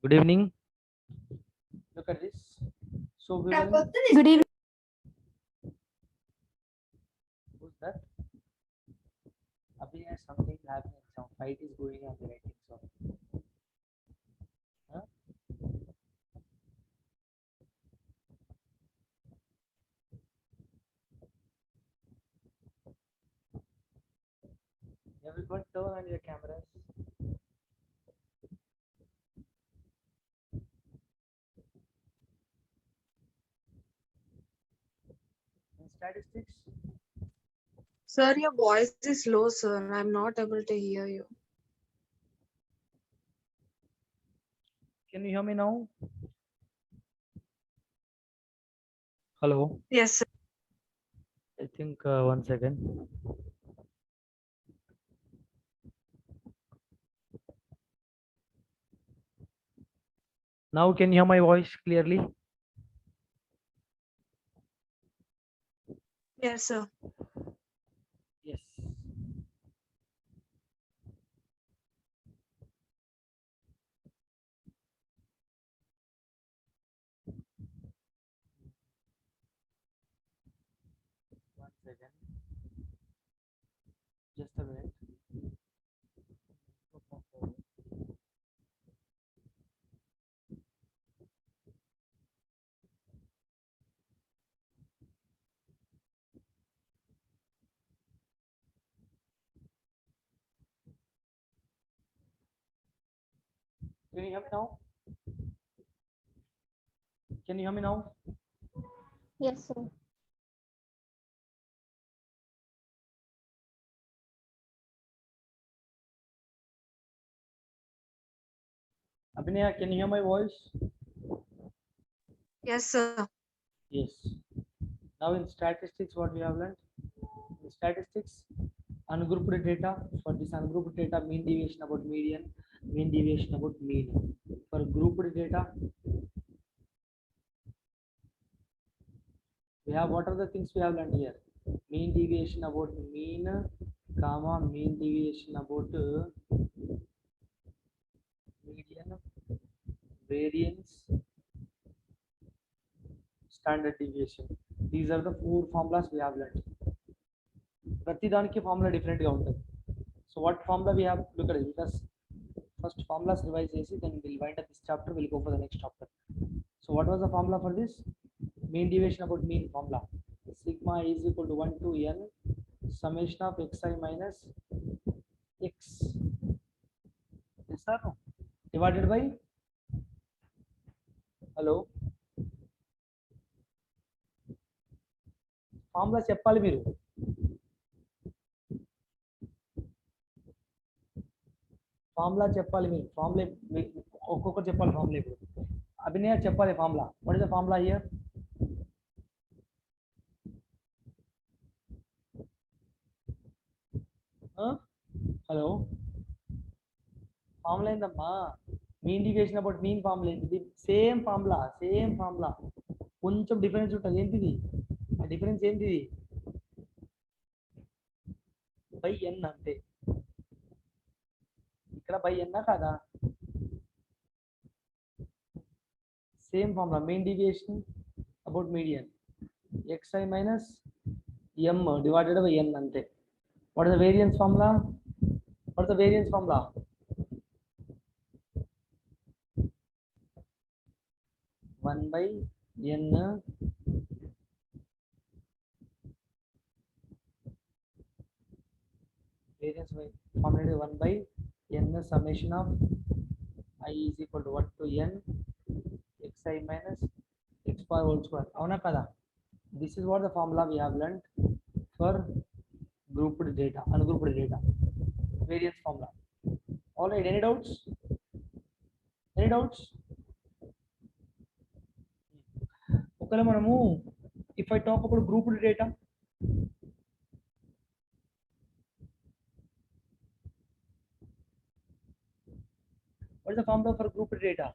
Good evening. Look at this. So we will. Good evening. Who's that? Abhi has something happening. Some fight is going on there. I think so. Huh? Everyone turn on your cameras. In statistics, Sir, your voice is low, sir. I'm not able to hear you. can you hear me now? Hello. Yes, sir. I think 1 second. Now can you hear my voice clearly? Yes, sir. Yes. One second. Just a minute. Can you hear me now? Can you hear me now? Yes, sir. Abhinaya, can you hear my voice? Yes, sir. Yes. Now in statistics, what we have learned? In statistics, ungrouped data. For this ungrouped data, mean deviation about median, mean deviation about mean. For grouped data, we have what are the things we have learned here? Mean deviation about mean, comma, mean deviation about median, variance, standard deviation. These are the four formulas we have learned. ప్రతి దానికి formula డిఫరెంట్గా ఉంటుంది. So what formula we have? Look at it. Because first formulas revise చేసి then we'll wind up this chapter. We'll go for the next chapter. So what was the formula for this? Mean deviation about mean formula. Sigma is equal to 1 to n summation of xi minus x. Yes or no? Divided by. Hello. Formula చెప్పాలి మీరు. Formula చెప్పాలి మీరు. Formula ఒక్కొక్కరు చెప్పాలి. Formula ఇప్పుడు అభినయ చెప్పాలి formula. What is the formula here? Hello, formula ఏందమ్మా? Mean deviation about mean formula ఏంటిది? సేమ్ ఫార్ములా కొంచెం డిఫరెన్స్ ఉంటుంది. ఏంటిది ఆ డిఫరెన్స్? ఏంటిది? బై ఎన్ అంతే. ఇక్కడ బై ఎన్నా కాదా? Same formula. Mean deviation about median xi minus m divided by n అంతే. What is the variance formula? What is the variance formula? One by n variance formula 1 by n summation of I is equal to 1 to n xi minus x power whole square. అవునా కదా? This is what the formula we have learned for grouped data, ungrouped data, variance formula. All right, any doubts? Any doubts? ఒకవేళ మనము if I talk about grouped data, what is the formula for grouped data?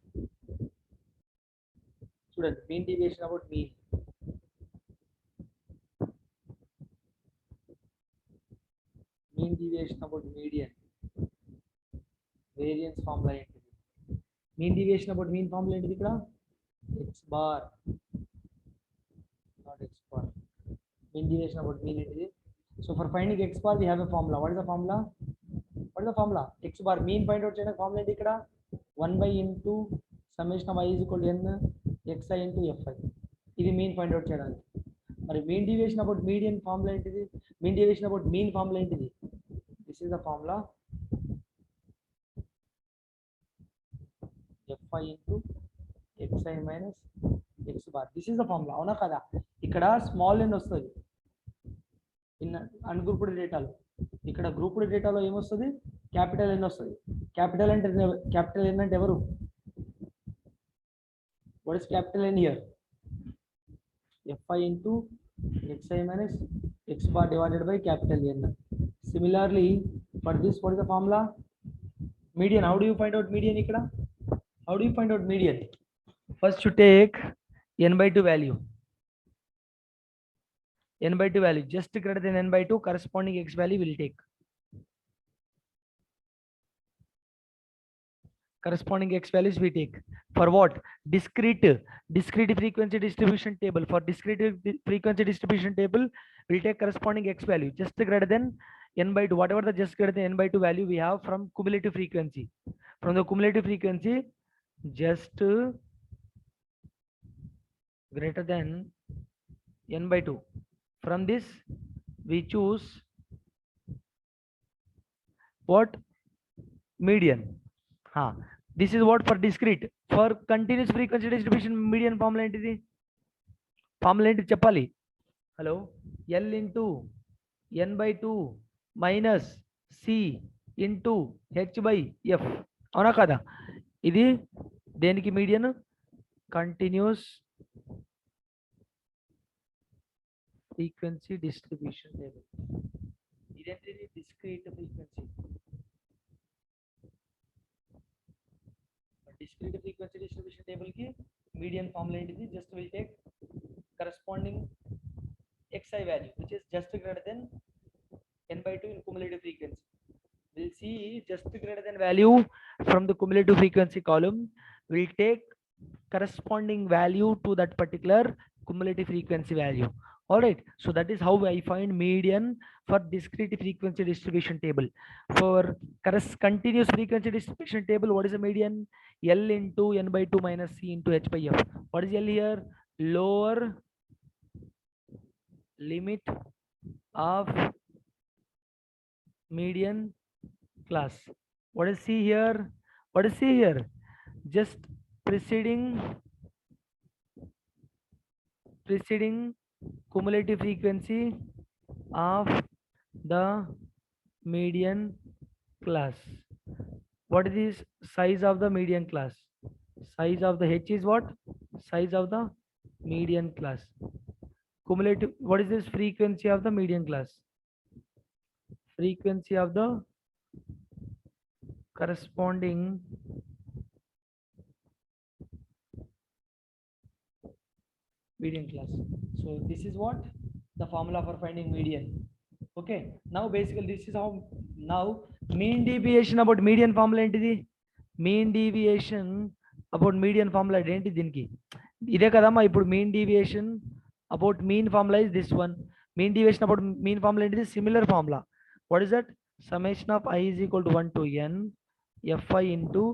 Student, mean deviation about mean. Mean deviation about median. Variance formula ఏంటిది? mean deviation about mean formula ఏంటిది ఇక్కడ x bar not x bar mean deviation about mean ఏంటిది. So for finding x bar we have a formula. What is the formula? What is the formula? X bar mean find out చేయడానికి formula ఏంటి ఇక్కడ 1 by into summation of I is equal to n xi into fi. ఇది mean find out చేయడానికి. మరి mean deviation about median formula ఏంటిది? mean deviation about mean formula ఏంటిది? This is the formula fi into xi minus x bar. This is the formula. అవునా కదా? ఇక్కడ small n వస్తుంది in ungrouped డేటాలో. ఇక్కడ గ్రూప్డ్ డేటాలో ఏమొస్తుంది? క్యాపిటల్ n వస్తుంది. క్యాపిటల్ n అంటే ఎవరు? What is capital N here? fi into xi minus x bar divided by capital N. Similarly, for this, what is the formula? Median. How do you find out median ikkada? How do you find out median? First you take n by 2 value. N by 2 value, just greater than n by 2, corresponding x value will take. Corresponding x values we take. For what? Discrete frequency distribution table. For discrete frequency distribution table, we'll take corresponding x value just greater than n by 2. Whatever the just greater than n by 2 value we have from cumulative frequency. From the cumulative frequency, just greater than n by 2. From this, we choose what? Median. This is what for discrete. For continuous frequency distribution, median formula ఏంటిది? Formula ఏంటి చెప్పాలి? Hello, L into n by 2 minus C into H by F. అవునా కదా? ఇది దేనికి median? Continuous frequency distribution table. ఇదేంటిది? Discrete frequency. Discrete frequency distribution table ki median formula ఏంటిది? Just will take corresponding xi value which is just greater than n by 2 in cumulative frequency. We'll see just greater than value from the cumulative frequency column. We'll take corresponding value to that particular cumulative frequency value. All right, so that is how I find median for discrete frequency distribution table. For continuous frequency distribution table, what is the median? L into n by 2 minus C into H by F. What is L here? Lower limit of median class. What is C here? What is C here? Just preceding cumulative frequency of the median class. What is this size of the median class? Size of the H is what? Size of the median class. Cumulative, what is this frequency of the median class? Frequency of the corresponding median class. So this is what the formula for finding median. Okay, now basically this is how now mean deviation about median formula ఏంటిది? mean deviation about median formula ఏంటి దీనికి? ఇదే కదమ్మా. ఇప్పుడు mean deviation about mean formula is this one. mean deviation about mean formula ఏంటిది? Similar formula. What is that? Summation of I is equal to 1 to n fi into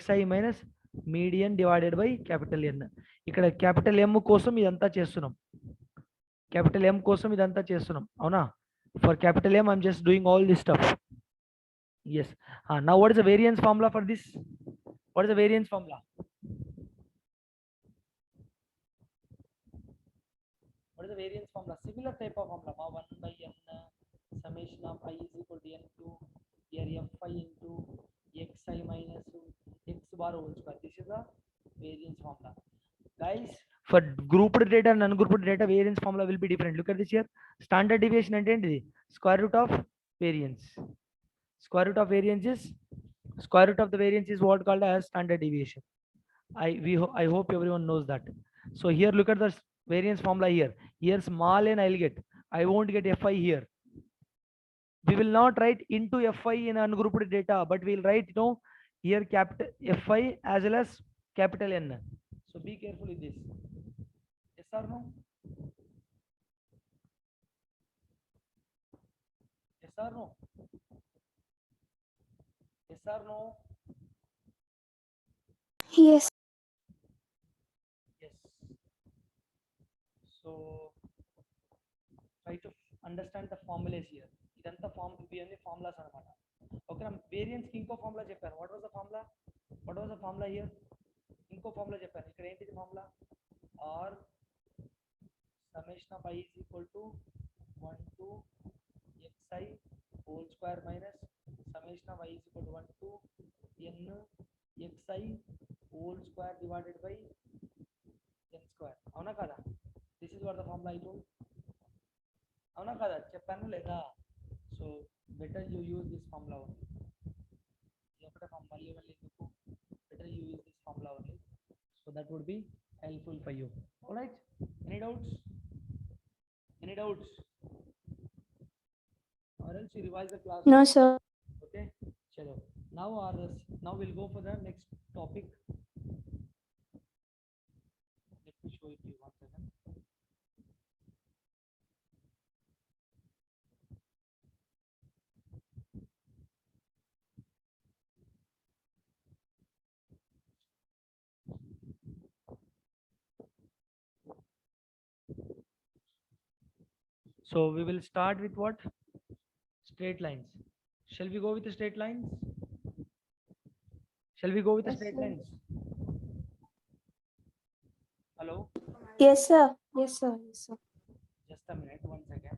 xi minus median divided by capital N. ఇక్కడ capital M కోసం ఇదంతా చేస్తున్నాం. Capital M కోసం ఇదంతా చేస్తున్నాం. అవునా? For capital M, I'm just doing all this stuff. Yes. Now what is the variance formula for this? What is the variance formula? What is the variance formula? Similar type of formula. 1 by n summation of I is equal to n to here fi into xi minus x bar whole square. This is the variance formula. Guys, for grouped data and ungrouped data, variance formula will be different. Look at this here. Standard deviation and square root of variance. Square root of variance is what called as standard deviation. I hope everyone knows that. So here look at the variance formula here. Here small n I'll get. I won't get fi here. We will not write into fi in ungrouped data, but we'll write here capital Fi as well as capital N. So be careful with this. Yes or no? Yes or no? Yes or no? Yes. Yes. So try to understand the formulas here. ఇదంతా form ఇవన్నీ formulas అనమాట. Okay, variance కి ఇంకో formula చెప్పాను. What was the formula? What was the formula here? ఇంకో formula చెప్పాను. ఇక్కడ ఏంటిది formula? Or summation of I is equal to 1 to xi whole square minus summation of I is equal to 1 to n xi whole square divided by n square. అవునా కదా? This is what the formula I told. అవునా కదా? చెప్పాను లేదా? So better you use this formula only. ఒకటే form మళ్ళీ ఎందుకు? Better you use this formula only. So that would be helpful for you. All right? Any doubts? Any doubts? Or else you revise the class. No, sir. Okay, chalo. Now we'll go for the next topic. Let me show it to you once again. So we will start with what? Straight lines. Shall we go with the straight lines? Shall we go with the Yes, straight sir. lines? Hello? Yes, sir. Yes, sir. Yes, sir. Just a minute, once again.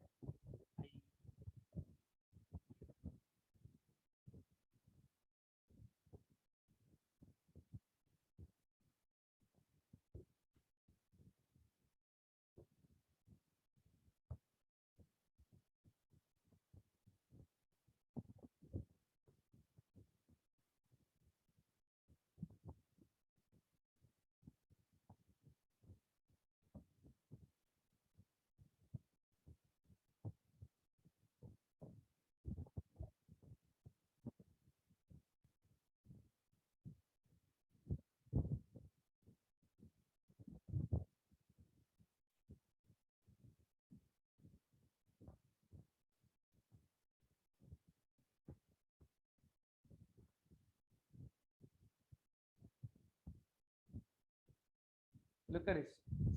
Look at this.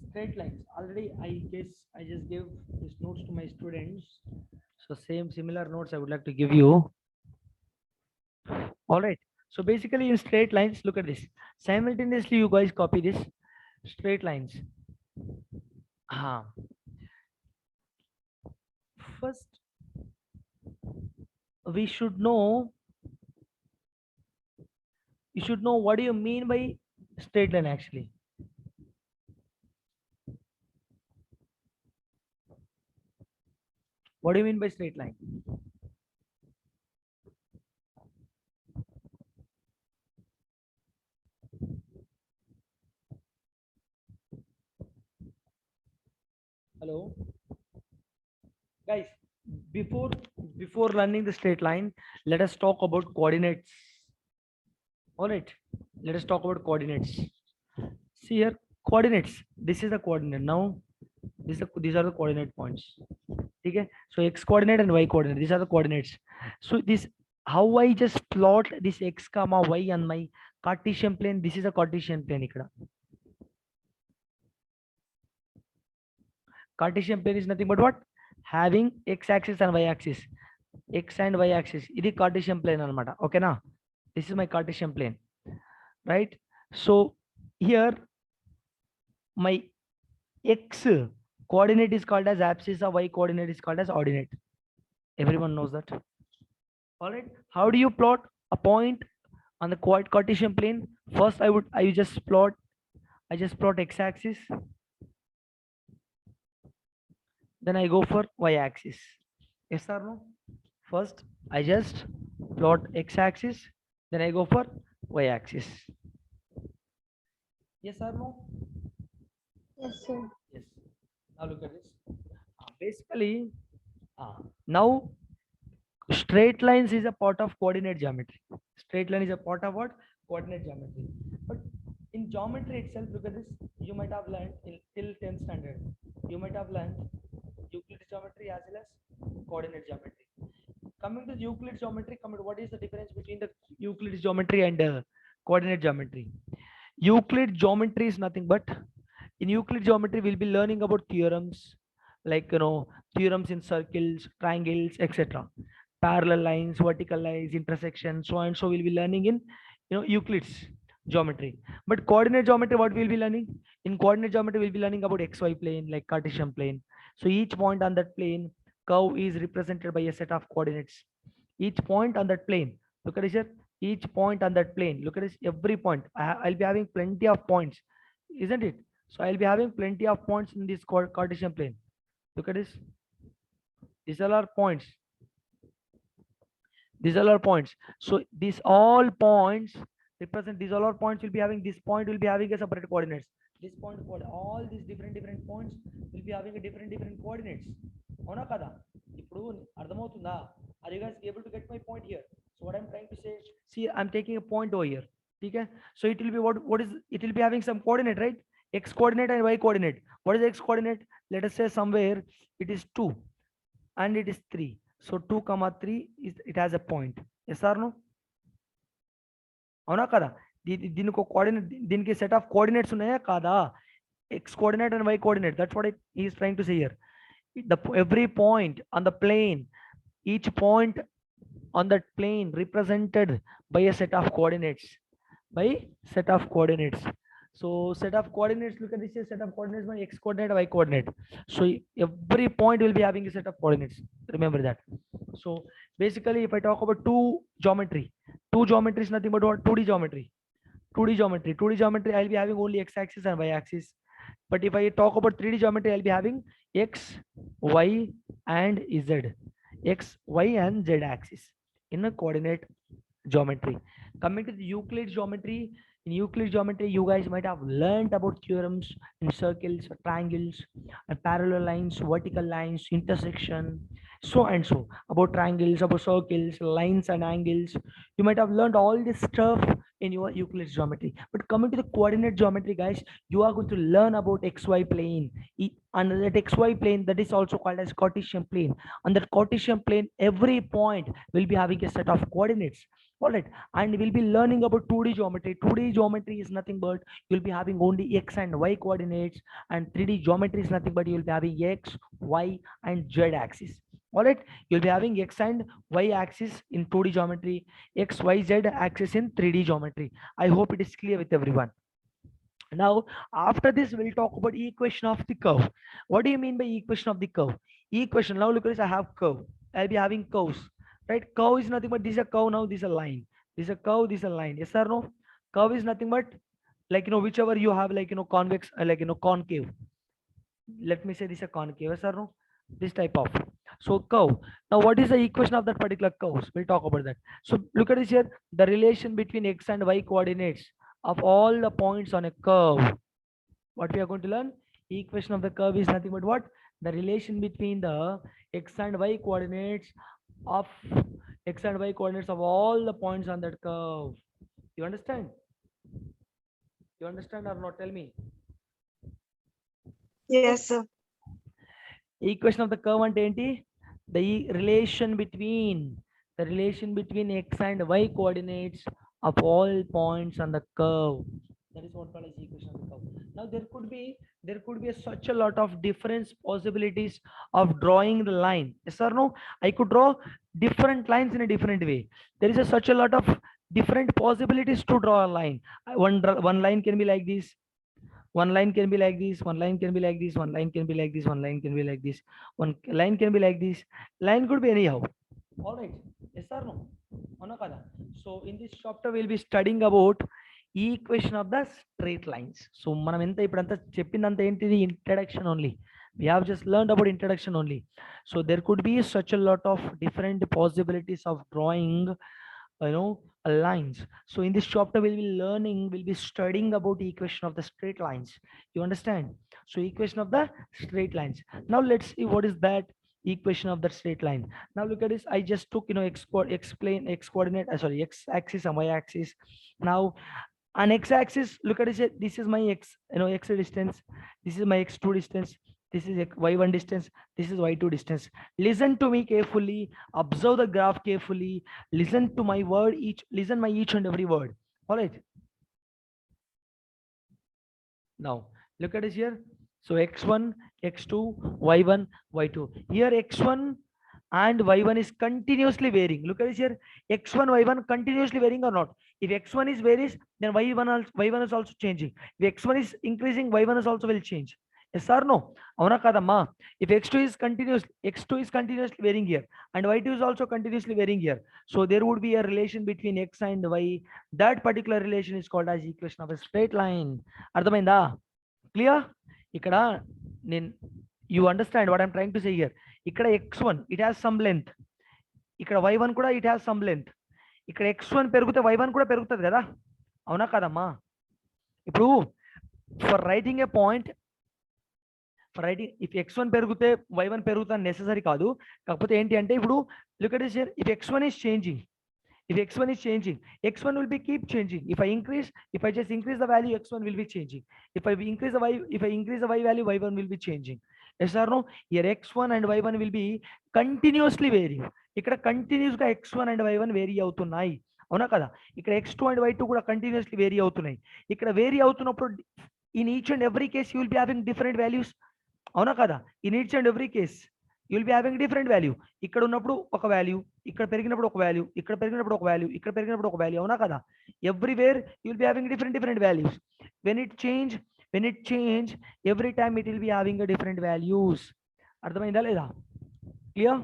Straight lines. Already I guess I just gave these notes to my students. So similar notes I would like to give you. All right. So basically in straight lines, look at this. Simultaneously, you guys copy this. Straight lines. First, we should know. You should know what do you mean by straight line actually. What do you mean by straight line? Hello, guys. Before learning the straight line, let us talk about coordinates. All right. Let us talk about coordinates. See here, coordinates. This is the coordinate. Now, these are the coordinate points. Okay. So x coordinate and y coordinate. These are the coordinates. So this how I just plot this x comma y on my Cartesian plane. This is a Cartesian plane. Cartesian plane is nothing but what? Having x axis and y axis. X and y axis. This is Cartesian plane. Okay, na? This is my Cartesian plane. Right? So here my x coordinate is called as abscissa, y coordinate is called as ordinate. Everyone knows that. All right. How do you plot a point on the Cartesian plane? First, I just plot x-axis. Then I go for y-axis. Yes or no? First, I just plot x-axis. Then I go for y-axis. Yes or no? Yes, sir. Yes. Now look at this. Basically, now Straight lines is a part of coordinate geometry. Straight line is a part of what? Coordinate geometry. But in geometry itself, look at this. You might have learned till 10th standard. You might have learned Euclid's geometry as well as coordinate geometry. Coming to Euclid's geometry, what is the difference between the Euclid's geometry and coordinate geometry? Euclid geometry is nothing but, in Euclid geometry we'll be learning about theorems, like theorems in circles, triangles, etc. Parallel lines, vertical lines, intersections, so and so we'll be learning in Euclid's geometry. But coordinate geometry, what we'll be learning? In coordinate geometry, we'll be learning about XY plane, like Cartesian plane. So each point on that plane curve is represented by a set of coordinates. Each point on that plane, look at this here. Each point on that plane, look at this, every point. I'll be having plenty of points, isn't it? So I'll be having plenty of points in this Cartesian plane. Look at this. These are our points. These are our points. So these all points represent, these all our points will be having, this point will be having a separate coordinates. This point, all these different points will be having a different coordinates. Avuna kada? Ippudu ardhamautunda? Are you guys able to get my point here? So what I'm trying to say, see, I'm taking a point over here. Okay? So it will be what is, it will be having some coordinate, right? X coordinate and Y coordinate. What is X coordinate? Let us say somewhere it is 2 and it is 3. So 2, 3 is, it has a point. Yes or no? అవునా కదా? దీనికి ఒక coordinate, దీనికి set of coordinates ఉన్నాయా కాదా? X coordinate and Y coordinate. That's what he is trying to say here. Every point on the plane, each point on that plane represented by a set of coordinates. By set of coordinates. So set of coordinates, look at this here, set of coordinates by X coordinate, Y coordinate. So every point will be having a set of coordinates. Remember that. So basically, if I talk about two geometry is nothing but what? 2D geometry. 2D geometry, I'll be having only X axis and Y axis. But if I talk about 3D geometry, I'll be having X, Y, and Z. X, Y, and Z axis in a coordinate geometry. Coming to the Euclid geometry, in Euclid geometry, you guys might have learned about theorems in circles, triangles, and parallel lines, vertical lines, intersection, so and so, about triangles, about circles, lines and angles. You might have learned all this stuff in your Euclid geometry. But coming to the coordinate geometry, guys, you are going to learn about XY plane. And that XY plane, that is also called as Cartesian plane. On that Cartesian plane, every point will be having a set of coordinates. All right, and we'll be learning about 2D geometry. 2D geometry is nothing but you'll be having only X and Y coordinates, and 3D geometry is nothing but you'll be having X, Y, and Z axis. All right, you'll be having X and Y axis in 2D geometry, X, Y, Z axis in 3D geometry. I hope it is clear with everyone. Now, after this, we'll talk about equation of the curve. What do you mean by equation of the curve? Equation, now look at this, I have curve. I'll be having curves, right? Curve is nothing but this is a curve, now this is a line. This is a curve, this is a line. Yes or no? Curve is nothing but, like, whichever you have, like, convex, like, concave. Let me say this is a concave, yes or no? This type of. So curve. Now, what is the equation of that particular curve? We'll talk about that. So look at this here, the relation between X and Y coordinates of all the points on a curve. What we are going to learn? Equation of the curve is nothing but what? The relation between the X and Y coordinates of all the points on that curve. You understand? You understand or not? Tell me. Yes, sir. Equation of the curve and enti? The relation between X and Y coordinates of all points on the curve. That is what called as equation of the curve. Now there could be such a lot of different possibilities of drawing the line. Yes or no? I could draw different lines in a different way. There is such a lot of different possibilities to draw a line. One line can be like this. One line can be like this. One line can be like this. One line can be like this. One line can be like this. One line can be like this. Line could be anyhow. All right. Yes or no? So in this chapter we'll be studying about equation of the straight lines. So manam enta ippudanta cheppindanta enti introduction only. We have just learned about introduction only. So there could be such a lot of different possibilities of drawing, lines. So in this chapter we'll be studying about equation of the straight lines. You understand? So equation of the straight lines. Now let's see what is that. equation of that straight line. Now look at this. I just took, explain x coordinate, sorry, x axis and y axis. Now on x axis, look at this. This is my x, x distance. This is my x2 distance. This is y1 distance. This is y2 distance. Listen to me carefully. Observe the graph carefully. Listen to my word. Listen my each and every word. All right. Now look at this here. So x1, x2, y1, y2. Here x1 and y1 is continuously varying. Look at this here. X1, y1 continuously varying or not? If x1 is varies, then y1 is also changing. If x1 is increasing, y1 is also will change. Yes or no? Avana kadamma. If x2 is continuously varying here, and y2 is also continuously varying here. So there would be a relation between x and y. That particular relation is called as equation of a straight line. Ardhamainda? Clear? Ikkada you understand what I'm trying to say here. Ikkada x1 it has some length. Ikkada y1 kuda it has some length. Ikkada x1 perugute y1 kuda perugutadi kada. Avuna kadamma? Ippudu for writing a point, if x1 perugute y1 peruguta necessary kaadu. Kakapothe enti ante ippudu look at this here. If x1 is changing, x1 will be keep changing. If I just increase the value, x1 will be changing. If I increase the y value, y1 will be changing. Yes or no? Here x1 and y1 will be continuously varying. Ikkada continuous ga x1 and y1 vary avutunnayi. Avuna kada? Ikkada x2 and y2 kuda continuously vary avutunnayi. Ikkada vary avutunnappudu in each and every case you will be having different values. Avuna kada? In each and every case you will be having different value. ఇక్కడ ఉన్నప్పుడు ఒక value, ఇక్కడ పెరిగినప్పుడు ఒక value, ఇక్కడ పెరిగినప్పుడు ఒక value, ఇక్కడ పెరిగినప్పుడు ఒక వాల్యూ. అవునా కదా? Everywhere you will be having different values. When it change every time it will be having a different values. అర్థమైందా లేదా? క్లియర్?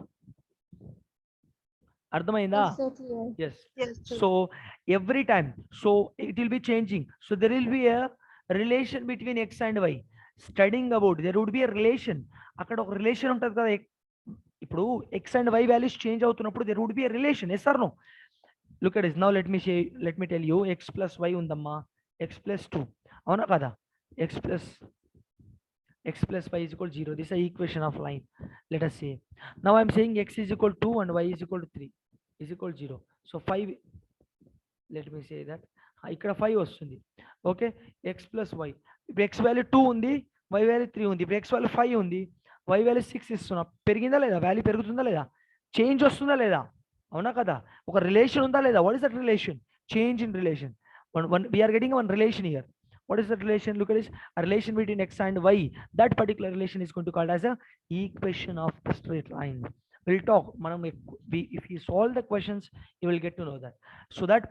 అర్థమైందా? Yes, sir, clear. Yes. Yes, sir. So every time, so it will be changing. So there will be a relation between x and y. Studying about there would be a relation. అక్కడ ఒక relation ఉంటుంది కదా. ఇప్పుడు x and y values change అవుతున్నప్పుడు there would be a relation. Yes or no? Look at this. Now let me tell you, x plus y ఉందమ్మా, x plus 2. అవునా కదా? x plus y is equal to 0. This is a equation of line. Let us say. Now I'm saying x is equal to 2 and y is equal to 3 is equal to 0. So 5, let me say that. ఇక్కడ 5 వస్తుంది. Okay, x plus y. ఇప్పుడు x value 2 ఉంది, y value 3 ఉంది. ఇప్పుడు x value 5 ఉంది, y value 6 ఇస్తున్నా. పెరిగిందా లేదా? వాల్యూ పెరుగుతుందా లేదా? చేంజ్ వస్తుందా లేదా? అవునా కదా? ఒక రిలేషన్ ఉందా లేదా? What is that relation? Change in relation. We are getting one relation here. What is that relation? Look at this. A relation between x and y. That particular relation is going to called as a equation of the straight line. We'll talk. If you solve the questions, you will get to know that. So that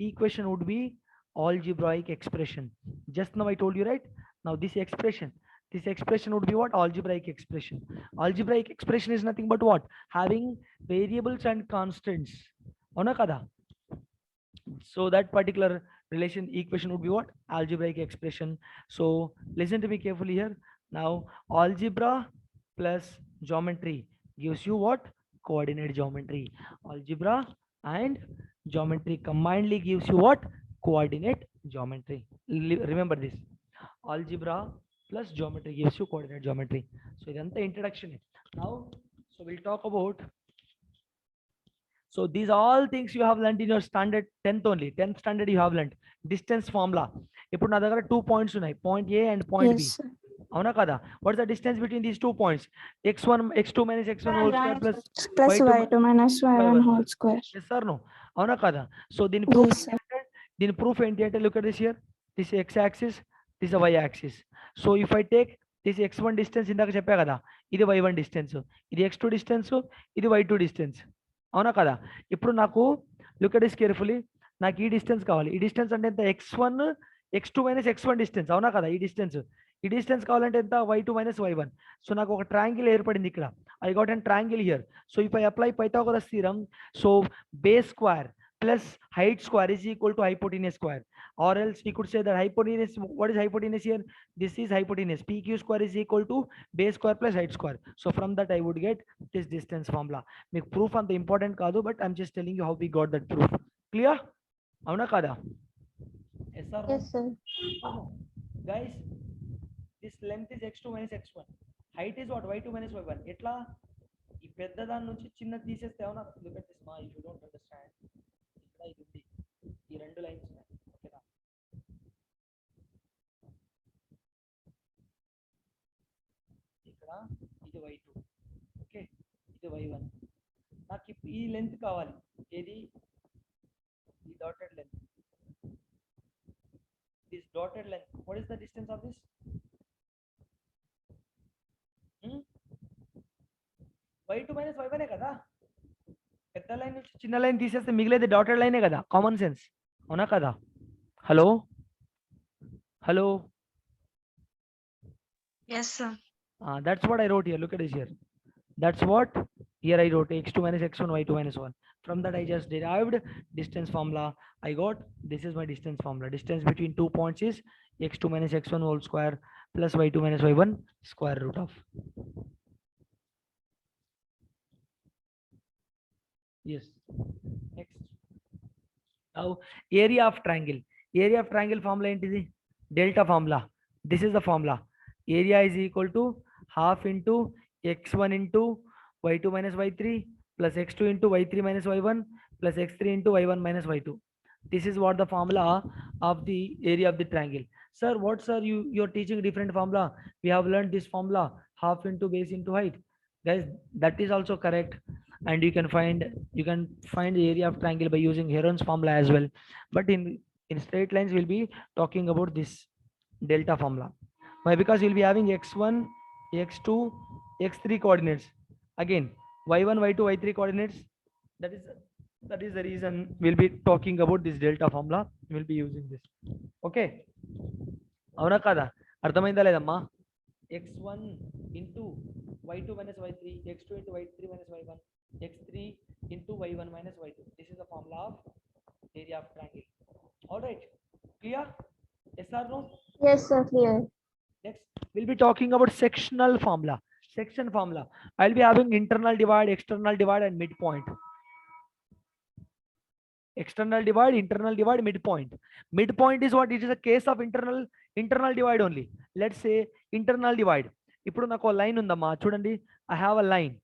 equation would be algebraic expression. Just now I told you, right? Now this expression would be what? Algebraic expression. Algebraic expression is nothing but what? Having variables and constants. Avuna kada? So that particular relation equation would be what? Algebraic expression. So listen to me carefully here. Now algebra plus geometry gives you what? Coordinate geometry. Algebra and geometry combinedly gives you what? Coordinate geometry. Remember this. Algebra plus geometry gives you coordinate geometry. So idantha introduction. Now so we'll talk about. So these all things you have learned in your standard 10th only. 10th standard you have learned. Distance formula. ఇప్పుడు నా దగ్గర 2 points ఉన్నాయి. Point A and point B. Yes, sir. అవునా కదా? What is the distance between these 2 points? x2 minus x1 whole square plus Plus y2 y2 minus y1 whole square. Yes or no? అవునా కదా? So దీని Yes, sir. proof ఏంటి అంటే, look at this here. This is x axis, this is y axis. So if I take this x1 distance, ఇందాక చెప్పా కదా, ఇది y1 distance, ఇది x2 distance, ఇది y2 distance. అవునా కదా? ఇప్పుడు నాకు లుక్ అట్ దిస్ కేర్ఫుల్లీ. నాకు ఈ డిస్టెన్స్ కావాలి. ఈ డిస్టెన్స్ అంటే ఎంత? x1 x2 minus x1 distance. అవునా కదా? ఈ డిస్టెన్స్ కావాలంటే ఎంత? y2 minus y1. సో నాకు ఒక ట్రయాంగిల్ ఏర్పడింది ఇక్కడ. I got and triangle here. So if I apply Pythagoras theorem, so base square plus height square is equal to hypotenuse square, or else we could say that hypotenuse, what is hypotenuse here? This is hypotenuse. PQ square is equal to base square plus height square. So from that I would get this distance formula. Make proof on the important kaadu, but I'm just telling you how we got that proof. Clear? Avuna kada? Yes sir. Yes, sir. Guys, this length is x2 minus x1. Height is what? y2 minus y1. Etla పెద్ద దాని నుంచి చిన్న తీసేస్తే ఏమన్నా look at this మా if you don't understand ఇక్కడ ఇది ఉంది ఈ రెండు లైన్స్ ఉన్నాయి ఓకేనా ఇక్కడ ఇది y2 ఓకే ఇది y1 నాకు ఇప్పుడు ఈ లెంత్ కావాలి ఏది ఈ dotted length this dotted length what is the distance of this y2 minus y1 కదా పెద్ద లైన్ నుంచి చిన్న లైన్ తీసేస్తే మిగిలేది డాటెడ్ లైనే కదా కామన్ సెన్స్ అవునా కదా hello hello Yes, sir. That's what I wrote here. Look at this here. That's what here I wrote x2 minus x1 y2 minus 1. From that I just derived distance formula. I got this is my distance formula. Distance between 2 points is x2 minus x1 whole square plus y2 minus y1 square root of. Yes. Next. Now area of triangle. Area of triangle formula into delta formula. This is the formula. Area is equal to half into x1 into y2 minus y3 plus x2 into y3 minus y1 plus x3 into y1 minus y2. This is what the formula of the area of the triangle. Sir, what sir you're teaching different formula? We have learned this formula half into base into height. Guys, that is also correct. And you can find the area of triangle by using Heron's formula as well. But in straight lines we'll be talking about this delta formula. Why? Because you'll be having x1, x2, x3 coordinates. Again, y1, y2, y3 coordinates. That is the reason we'll be talking about this delta formula. We'll be using this. Okay. అవునా కదా అర్థమైందా లేదమ్మా x1 into y2 minus y3 x2 into y3 minus y1 x3 into y1 minus y2. This is the formula of area of triangle. All right, clear? Yes or no? Yes, sir, clear. Next, we'll be talking about sectional formula. Section formula. I'll be having internal divide, external divide, and midpoint. External divide, internal divide, midpoint. Midpoint is what? It is a case of internal divide only. Let's say internal divide. ఇప్పుడు నాకు ఒక line ఉందమ్మా చూడండి. I have a line.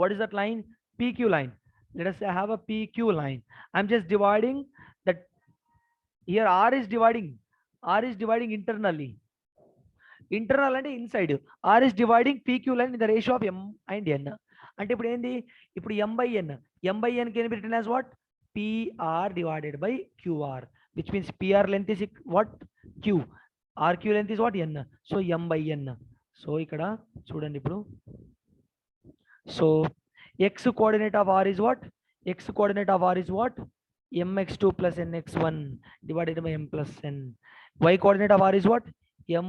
What is that line? PQ line. Let us say I have a PQ line. I'm just dividing that. Here R is dividing internally. Internal అంటే inside. R is dividing PQ line in the ratio of M and N. అంటే ఇప్పుడు ఏంది ఇప్పుడు M by N can be written as what? PR divided by QR, which means PR length is what? Q. RQ length is what? N. So M by N. So ఇక్కడ చూడండి ఇప్పుడు so x coordinate of R is what? X coordinate of R is what? mx2 plus nx1 divided by m plus n. Y coordinate of R is what?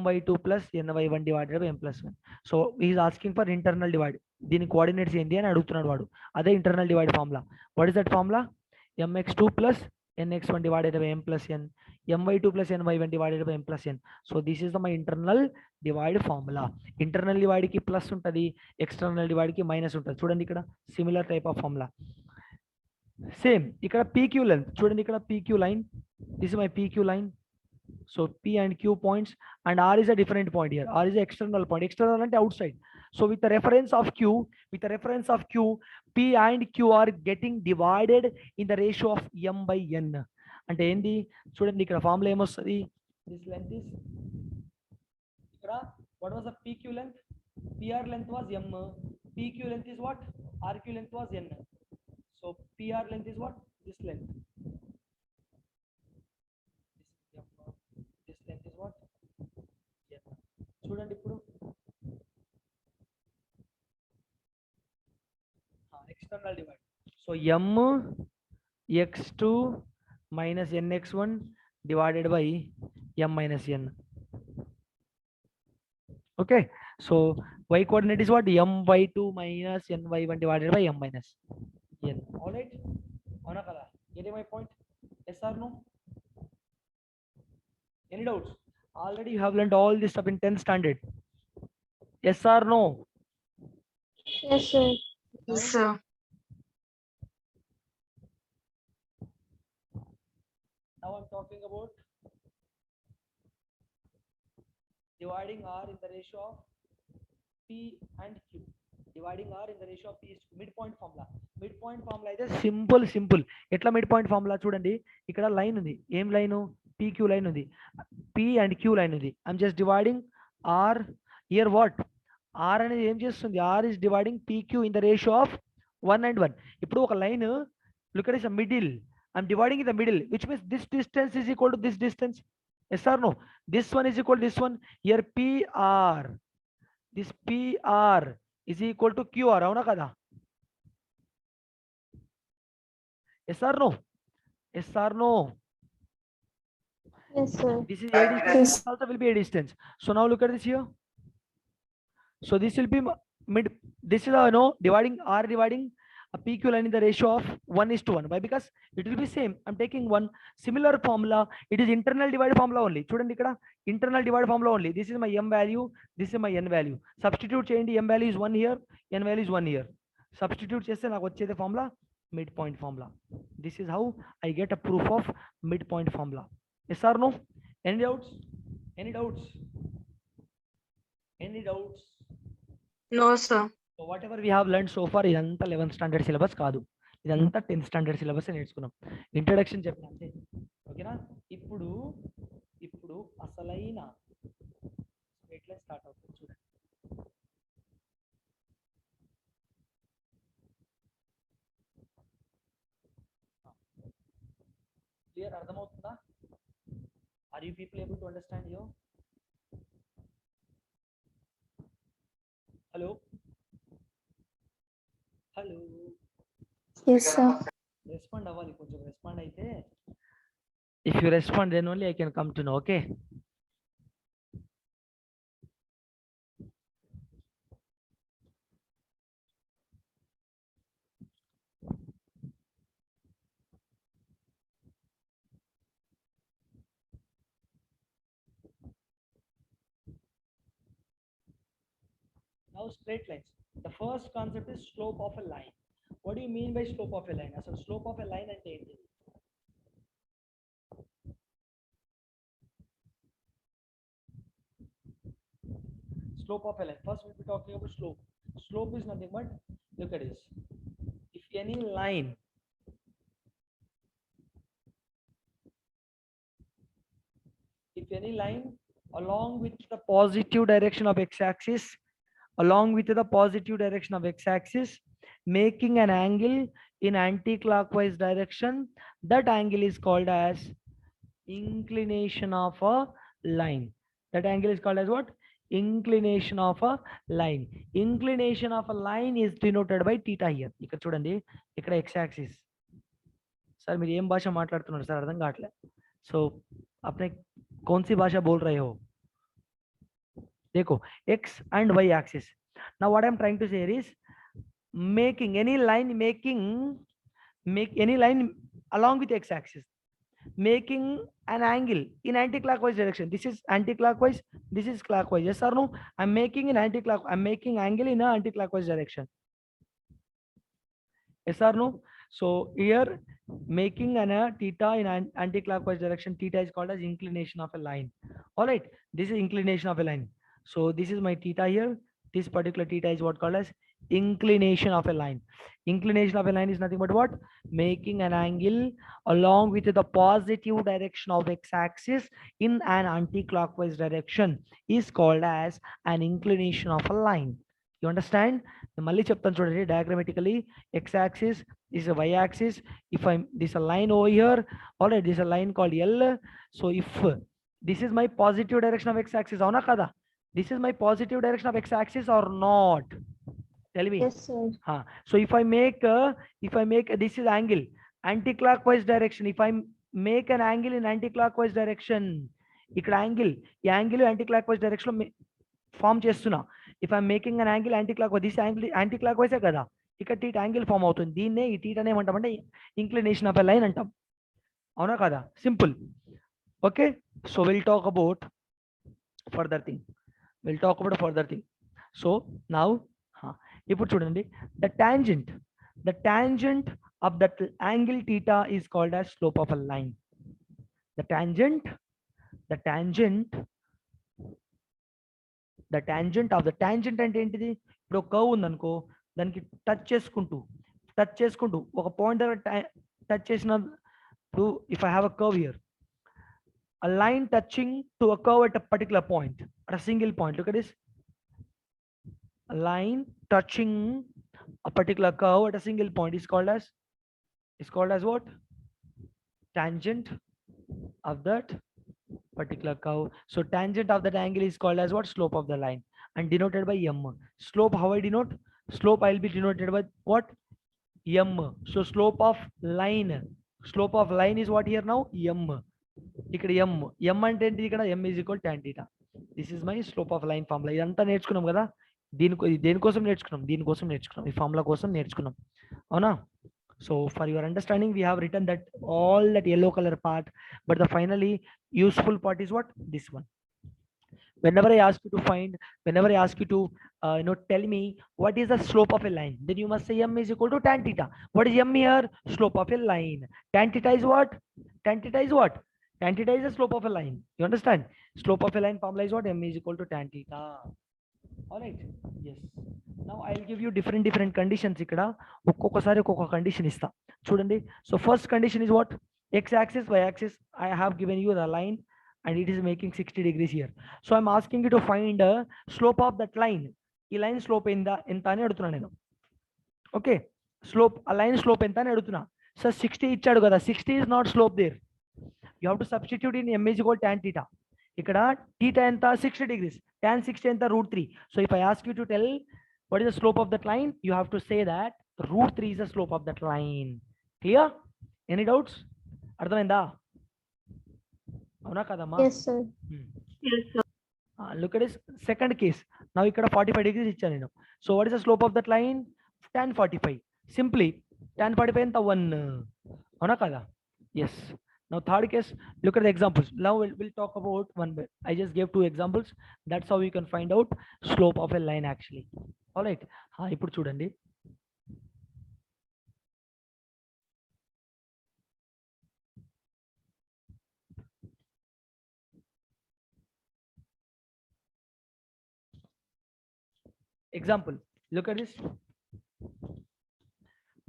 my2 plus ny1 divided by m plus 1. So he is asking for internal divide. దీని coordinates ఏంటి అని అడుగుతున్నాడు వాడు. అదే internal divide formula. What is that formula? mx2 plus nx1 divided by m plus n, my2 plus ny1 divided by m plus n. So this is the my internal divide formula. Internal divide కి plus ఉంటుంది, external divide కి minus ఉంటుంది. చూడండి ఇక్కడ similar type of formula. Same ఇక్కడ PQ length చూడండి, ఇక్కడ PQ line, this is my PQ line. So P and Q points and R is a different point here. R is an external point. External and outside. So with the reference of Q, P and Q are getting divided in the ratio of M by N. అంటే ఏంది చూడండి ఇక్కడ formula ఏమొస్తుంది? This length is ఇక్కడ what was the PQ length? PR length was M. PQ length is what? RQ length was N. So PR length is what? This length. Length is what? చూడండి ఇప్పుడు external divide. So m x2 minus nx1 divided by m minus n. Okay, so y coordinate is what? m by2 minus ny1 divided by m minus n. All right, అవునా కదా? Get my point? Yes or no? Any doubts? Already you have learned all this stuff in 10th standard. Yes or no? Yes, sir. Yes, sir. Now I'm talking about dividing R in the ratio of P and Q. dividing r in the ratio of p is to midpoint formula. Midpoint formula అయితే simple ఎట్లా midpoint formula చూడండి, ఇక్కడ line ఉంది, ఏం line, pq line ఉంది, p and q line ఉంది. I'm just dividing r here. what r అనేది ఏం చేస్తుంది, r is dividing pq in the ratio of 1 and 1. ఇప్పుడు ఒక line look at this middle, I'm dividing in the middle, which means this distance is equal to this distance. Yes or no? This one is equal to this one. Here PR, this PR is equal to QR. అవునా కదా? Yes or no? Yes or no? Yes, sir. This is a distance. This also will be a distance. So now look at this here. So this will be mid. This is dividing R dividing a PQ line in the ratio of 1:1. Why? Because it will be same. I'm taking one similar formula. It is internal divide formula only. చూడండి ఇక్కడ internal divide formula only. This is my m value. This is my n value. Substitute చేయండి. M value is 1 here. N value is 1 here. Substitute చేస్తే నాకు వచ్చేది formula midpoint formula. This is how I get a proof of midpoint formula. Yes or no? Any doubts? Any doubts? Any doubts? No, sir. So whatever we have learned so far ఇదంతా 11th standard syllabus కాదు, ఇదంతా 10th standard syllabus నేర్చుకున్నాం. Introduction చెప్పిన అంతే, ఓకేనా? ఇప్పుడు అసలైన ఎట్లా స్టార్ట్ అవుతుంది చూడండి. క్లియర్, అర్థమవుతుందా? Are you people able to understand you? Hello hello, Yes, sir. Respond అవ్వాలి, కొంచెం రెస్పాండ్ అయితే, if you respond then only I can come to know. Okay, now straight lines. The first concept is slope of a line. What do you mean by slope of a line? అసలు slope of a line అంటే ఏంటి? Slope of a line. First we'll be talking about slope. Slope is nothing but, look at this. If any line along with the positive direction of x-axis, making an angle in anti-clockwise direction, that angle is called as inclination of a line. That angle is called as what? Inclination of a line. Inclination of a line is denoted by theta here. ఇక్కడ చూడండి, ఇక్కడ x-axis. Sir మీరు ఏం భాష మాట్లాడుతున్నారు sir, అర్థం కావట్లే. So अपने कौन सी भाषा बोल रहे हो? देखो, x and y axis. Now what I'm trying to say is, making any line along with x axis, making an angle in anti-clockwise direction. This is anti-clockwise, this is clockwise. Yes or no? I'm making angle in an anti-clockwise direction. Yes or no? So here making an theta in an anti-clockwise direction, theta is called as inclination of a line. All right, this is inclination of a line. So this is my theta here. This particular theta is what called as inclination of a line. Inclination of a line is nothing but what? Making an angle along with the positive direction of x-axis in an anti-clockwise direction is called as an inclination of a line. You understand? మళ్ళీ చెప్తాను చూడండి, diagrammatically x-axis is a y-axis. If this is a line over here, all right, this is a line called L. So if this is my positive direction of x-axis, avuna kada? This is my positive direction of x-axis or not? Tell me. Yes, sir. So if I make this is angle anti-clockwise direction. If I make an angle in anti-clockwise direction, ikkada angle, ఈ angle anti-clockwise direction లో form చేస్తున్నా. If I'm making an angle anti-clockwise, this angle anti-clockwise కదా, ఇక్కడ teat angle form అవుతుంది. దీన్నే ఈ teat అనే ఏమంటామంటే ఇంక్లినేషన్ ఆఫ్ ఎ లైన్ అంటాం. అవునా కదా? Simple. Okay, so will talk about further thing. So now ఇప్పుడు చూడండి, the tangent of that angle theta is called as slope of a line. The tangent of the tangent అంటే ఏంటిది? ఇప్పుడు ఒక curve ఉందనుకో, దానికి టచ్ చేసుకుంటూ ఒక పాయింట్ దగ్గర టచ్ చేసినప్పుడు, if I have a curve here, a line touching to a curve at a particular point, at a single point. Look at this. A line touching a particular curve at a single point is called as what? Tangent of that particular curve. So tangent of that angle is called as what? Slope of the line, and denoted by m. Slope, how I denote? Slope I'll be denoted by what? M. So slope of line is what here now? M. ఇక్కడ m అంటే ఏంటి? ఇక్కడ m is equal tan theta. This is my slope of line formula. ఇదంతా నేర్చుకున్నాం కదా, దేనికోసం నేర్చుకున్నాం, ఈ ఫార్ములా కోసం నేర్చుకున్నాం, అవునా? So for your understanding we have written that all that yellow color part, but the finally useful part is what? This one. Whenever I ask you to tell me what is the slope of a line, then you must say m is equal to tan theta. What is m here? Slope of a line. Tan theta is what? Tan theta is the slope of a line. You understand? Slope of a line formula is what? M is equal to tan theta. All right. Yes. Now I'll give you different conditions. ఇక్కడ ఒక్కొక్కసారి ఒక్కొక్క condition ఇస్తా చూడండి. So first condition is what? X axis, y axis. I have given you the line and it is making 60 degrees here. So I'm asking you to find a slope of that line. ఈ line slope ఎంత అని అడుగుతున్నా నేను. Okay, slope, ఆ line slope ఎంత అని అడుగుతున్నా. So 60 ఇచ్చాడు కదా, 60 is not slope there. You have to substitute in m is equal tan theta. ఇక్కడ theta ఎంత? 60 degrees. Tan 60 ఎంత? √3. So if I ask you to tell what is the slope of that line, you have to say that √3 is the slope of that line. Clear? Any doubts? అర్థమైందా? అవునా కదమ్మా? Yes, sir. Look at this second case. Now ఇక్కడ 45 degrees ఇచ్చాను నేను. So what is the slope of that line? Tan 45. Simply tan 45 ఎంత? 1. అవునా కదా? Yes. Now third case, look at the examples. Now we'll talk about one bit. I just gave 2 examples. That's how you can find out slope of a line actually. All right. ఇప్పుడు చూడండి. Example, look at this.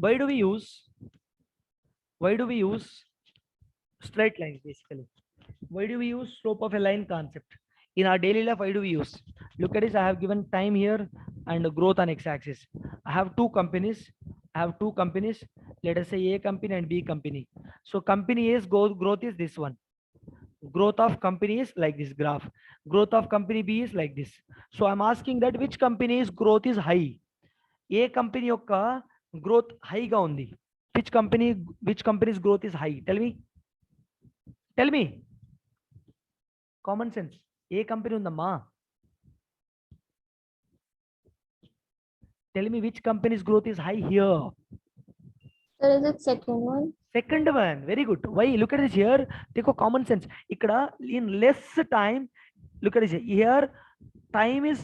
Why do we use straight lines basically? Why do we use slope of a line concept in our daily life? Why do we use? Look at this. I have given time here and growth on x-axis. I have two companies. Let us say A company and B company. So company A's growth is this one. Growth of company is like this graph. Growth of company B is like this. So I'm asking that which company's growth is high? A company యొక్క growth high గా ఉంది. Which company's growth is high? Tell me. Common sense. A company ఉందమ్మా? Tell me which company's growth is high here. Sir, is it second one? Second one. Very good. Why? Look at this here. Take a common sense. ఇక్కడ in less time. Look at this here. Time is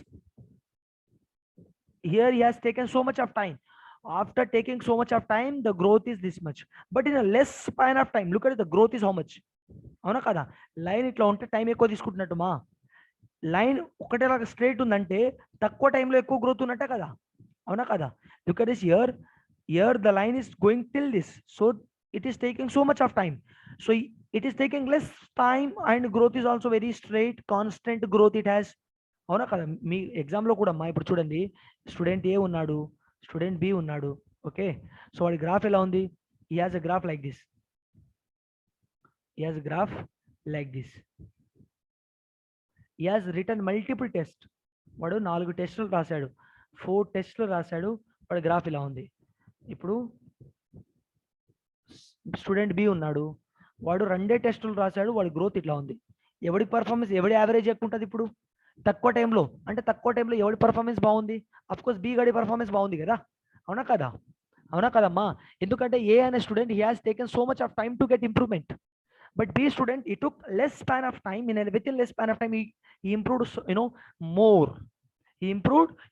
here. He has taken so much of time. After taking so much of time, the growth is this much. But in a less span of time, look at it, the growth is how much? అవునా కదా? Line ఇట్లా ఉంటే time ఎక్కువ తీసుకుంటున్నట్టు మా line ఒకటేలాగా straight ఉందంటే తక్కువ టైంలో ఎక్కువ గ్రోత్ ఉన్నట్టే కదా, అవునా కదా? Look at this here the line is going till this, so it is taking so much of time, so it is taking less time and growth is also very straight constant growth it has. అవునా కదా? మీ exam లో కూడా అమ్మా ఇప్పుడు చూడండి, student ఏ ఉన్నాడు, student B ఉన్నాడు. Okay, so వాడి గ్రాఫ్ ఎలా ఉంది? he has a graph like this. He has a graph like this. He has written multiple tests. వాడు 4 టెస్టులు రాశాడు, 4 టెస్టులు రాశాడు, వాడి గ్రాఫ్ ఇలా ఉంది. ఇప్పుడు స్టూడెంట్ బి ఉన్నాడు, వాడు 2 టెస్టులు రాశాడు, వాడి గ్రోత్ ఇట్లా ఉంది. ఎవడి పర్ఫార్మెన్స్, ఎవడి యావరేజ్ ఎక్కువ ఉంటుంది? ఇప్పుడు తక్కువ టైంలో ఎవడి పర్ఫార్మెన్స్ బాగుంది? అఫ్కోర్స్ బి గడి పర్ఫార్మెన్స్ బాగుంది కదా, అవునా కదా? అవునా కదమ్మా? ఎందుకంటే ఏ అనే student he has taken so much of time to get improvement, but B student he took less span of time, within less span of time he improved more.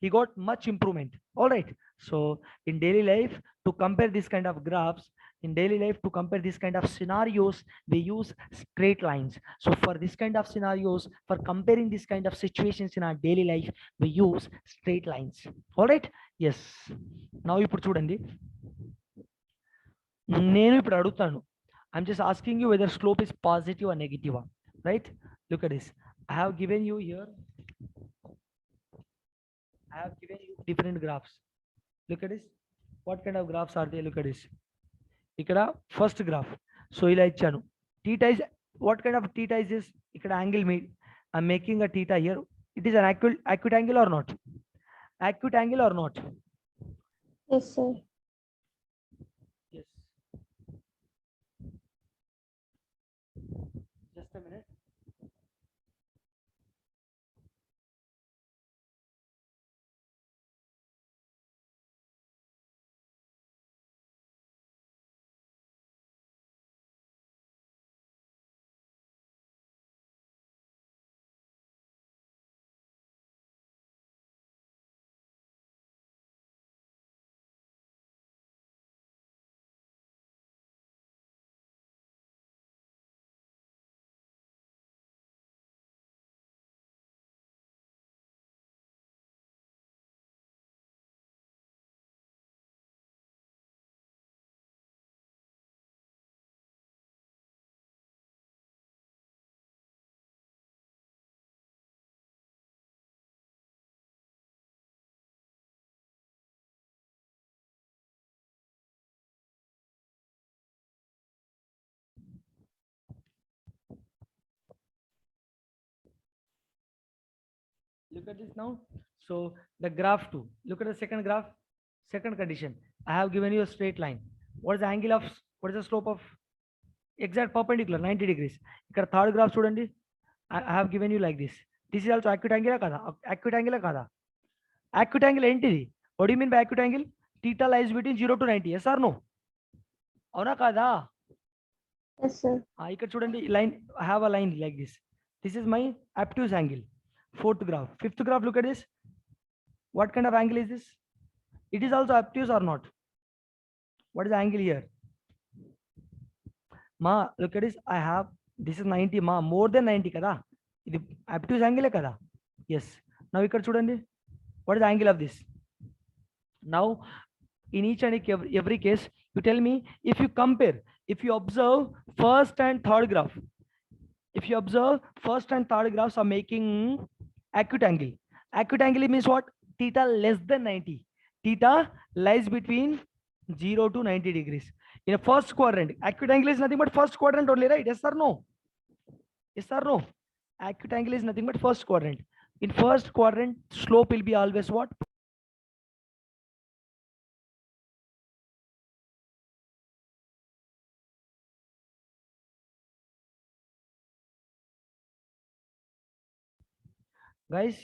He got much improvement. All right, so in daily life to compare this kind of graphs, In daily life, to compare this kind of scenarios, we use straight lines. So for this kind of scenarios, for comparing this kind of situations in our daily life, we use straight lines. All right? Yes. Now ఇప్పుడు చూడండి, నేను ఇప్పుడు అడుగుతాను, I'm just asking you whether slope is positive or negative, right? Look at this. I have given you here, I have given you different graphs. Look at this. What kind of graphs are they? Look at this. ఇక్కడ first graph. So ఇలా ఇచ్చాను. Theta is, what kind of theta is this? ఇక్కడ angle me I making a theta here. It is an acute angle or not? Acute angle or not? Yes, sir. Yes. Just a minute. Look at this now. So the graph 2. Look at the second graph. Second condition. I have given you a straight line. What is the angle of, what is the slope of exact perpendicular? 90 degrees. Ikkada third graph chudandi. I have given you like this. This is also acute angle kada? Acute angle kada? Acute angle entity. What do you mean by acute angle? Theta lies between 0 to 90. Yes or no? Avuna kada? Yes, sir. Ikkada chudandi line. I have a line like this. This is my obtuse angle. Fourth graph. Fifth graph, look at this. What kind of angle is this? It is also obtuse or not? What is the angle here? Ma, look at this. I have, this is 90 ma, more than 90 kada. This obtuse angle kada. Yes. Now ikkada chudandi. What is the angle of this? Now in each and every case, you tell me, if you compare, if you observe first and third graph, if you observe first and third graphs are making acute angle. Acute angle means what? Theta less than 90. Theta lies between 0 to 90 degrees. In a first quadrant, acute angle is nothing but first quadrant only, right? Yes or no? Yes or no? Acute angle is nothing but first quadrant. In first quadrant, slope will be always what? Guys,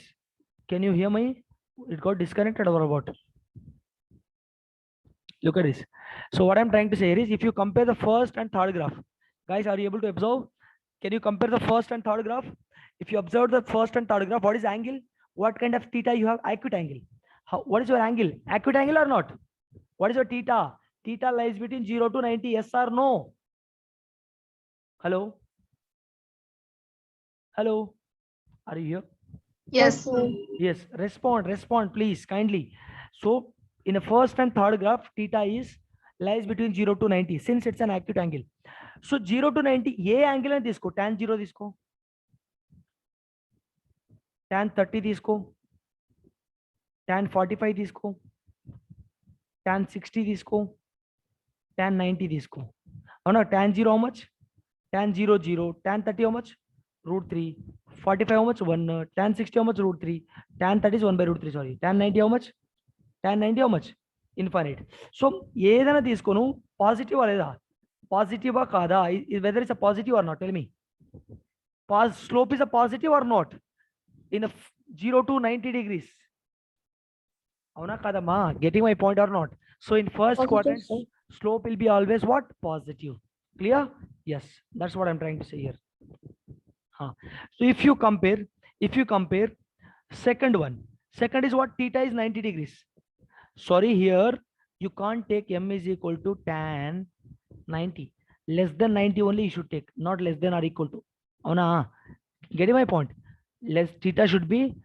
can you hear me? It got disconnected or what? Look at this. So what I'm trying to say here is, if you compare the first and third graph, guys, are you able to observe? Can you compare the first and third graph? If you observe the first and third graph, what is angle? What kind of theta you have? Acute angle. What is your angle? Acute angle or not? What is your theta? Theta lies between 0 to 90. Yes or no? Hello? Hello? Are you here? Yes. sir. Yes. Respond, please, kindly. So in the first and third graph, theta is lies between 0 to 90, since it's an acute angle. So 0 to 90, ye angle and this ko, tan 0 this ko, tan 30 this ko, tan 45 this ko, tan 60 this ko, tan 90 this ko. Oh no, tan 0 how much? Tan 0 0, tan 30 how much? Root 3. 45 how much? 1. Tan 60 how much? Root 3. Tan 30 is 1 by root 3. Sorry. Tan 90 how much? Tan 90 how much? Infinite. So ఏదైనా తీసుకోను positive లేదా పాజిటివా కాదా? Whether it's a positive or not, tell me. Slope is a positive or not in a 0 to 90 degrees? అవునా కాదమ్మా? Getting my point or not? So in first Positive, quadrant, sir. slope will be always what? Positive. Clear? Yes, that's what I'm trying to say here. So if you compare second one, second is what? Theta is 90 degrees. Sorry, here you can't take m is equal to tan 90. Less than 90 only you should take, not less than or equal to. Avuna? Getting my point? Less theta should be,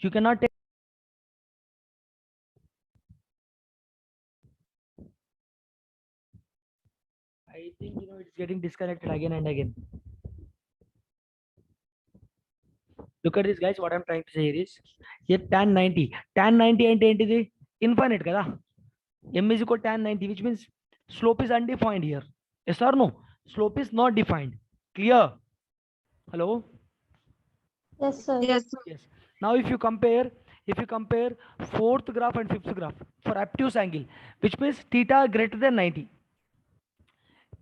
you cannot take. I think it's getting disconnected again and again. Look at this, guys. What I'm trying to say here is, here tan 90. Tan 90 అంటే ఏంటిది? Infinite కదా. M is equal to tan 90, which means slope is undefined here. Yes or no? Slope is not defined. Clear? Hello? Yes, sir. Yes, sir. Yes. Now if you compare fourth graph and fifth graph for obtuse angle, which means theta greater than 90.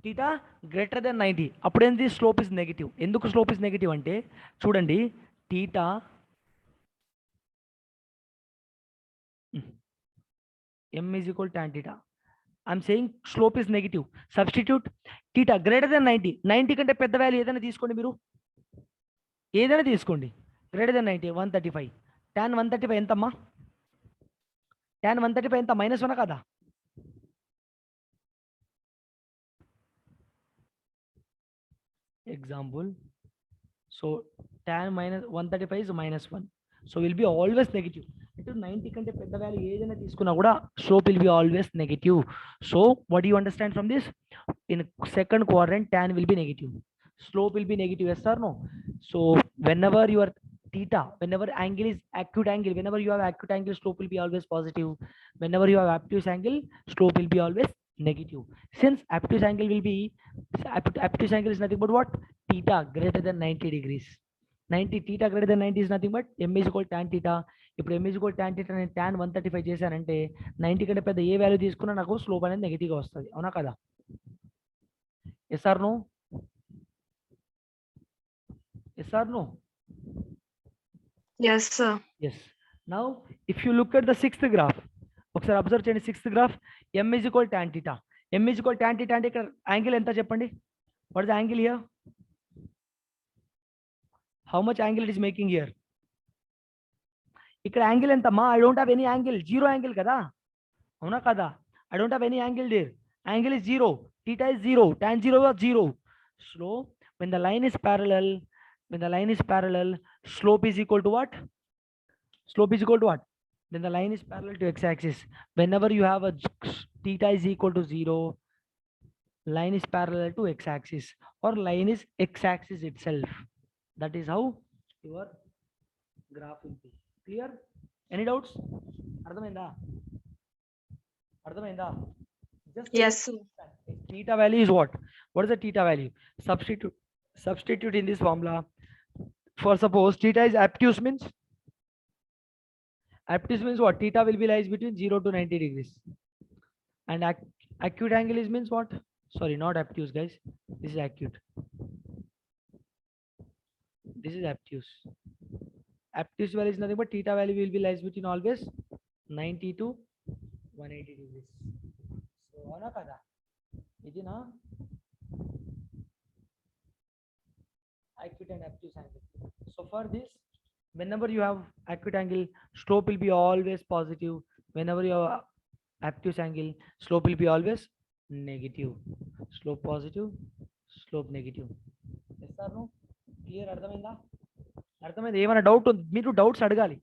Theta greater than 90. అప్పుడు ఏంది? Slope is negative. ఎందుకు slope is negative అంటే చూడండి, theta m is equal to tan theta. I'm saying slope is negative. Substitute theta greater than 90. 90 కంటే పెద్ద value ఏదైనా తీసుకోండి, మీరు ఏదైనా తీసుకోండి. Greater than 90, 135. tan 135 ఎంతమ్మా? tan 135 ఎంత? -1 కదా? Example. So tan minus 135 is -1. So will be always negative. Into 90 కంటే పెద్ద వాల్యూ ఏదైనా తీసుకున్నా కూడా slope will be always negative. So what do you understand from this? In second quadrant, tan will be negative. Slope will be negative, yes or no? So whenever your theta, whenever angle is acute angle, whenever you have acute angle, slope will be always positive. Whenever you have obtuse angle, slope will be always negative. Since obtuse angle will be, obtuse angle is nothing but what? Theta greater than 90 degrees. 90 theta greater than 90 is nothing but m is equal to tan theta. ఇప్పుడు m is equal to tan theta నేను tan 135 చేశానంటే 90 కంటే పెద్ద ఏ value తీసుకున్నా నాకు slope అనేది negative గా వస్తుంది. అవునా కదా? Yes or no? Yes or no? Yes, sir. Yes. Now if you look at the sixth graph, ఒకసారి అబ్జర్వ్ చేయండి. Sixth graph, m is equal to tan theta. m is equal to tan theta అంటే ఇక్కడ angle ఎంత చెప్పండి? What is the angle here? How much angle it is making here? ఇక్కడ angle ఎంతమ్మా? I don't have any angle. Zero angle కదా? అవునా కదా? I don't have any angle there. Angle is 0. Theta is 0. Tan 0 was 0. So when the line is parallel, slope is equal to what? Slope is equal to what? Then the line is parallel to x-axis. Whenever you have a theta is equal to 0, line is parallel to x-axis or line is x-axis itself. That is how your graph will be. Clear? Any doubts? అర్థమైందా? Just Yes, sir. theta value is what? What is the theta value? Substitute in this formula. For suppose theta is obtuse means what? Theta will be lies between 0 to 90 degrees. And acute angle is means what? Sorry, not obtuse, guys. This is acute. This is obtuse. Obtuse value is nothing but theta value will be lies between always 90 to 180 degrees. So avuna kada? Idi na acute and obtuse angle. So for this, whenever you have acute angle, slope will be always positive. Whenever you have obtuse angle, slope will be always negative. Slope positive, slope negative. Yes or no? Clear? అర్థమైందా? ఏమైనా doubt ఉంది? మీరు doubts అడగాలి.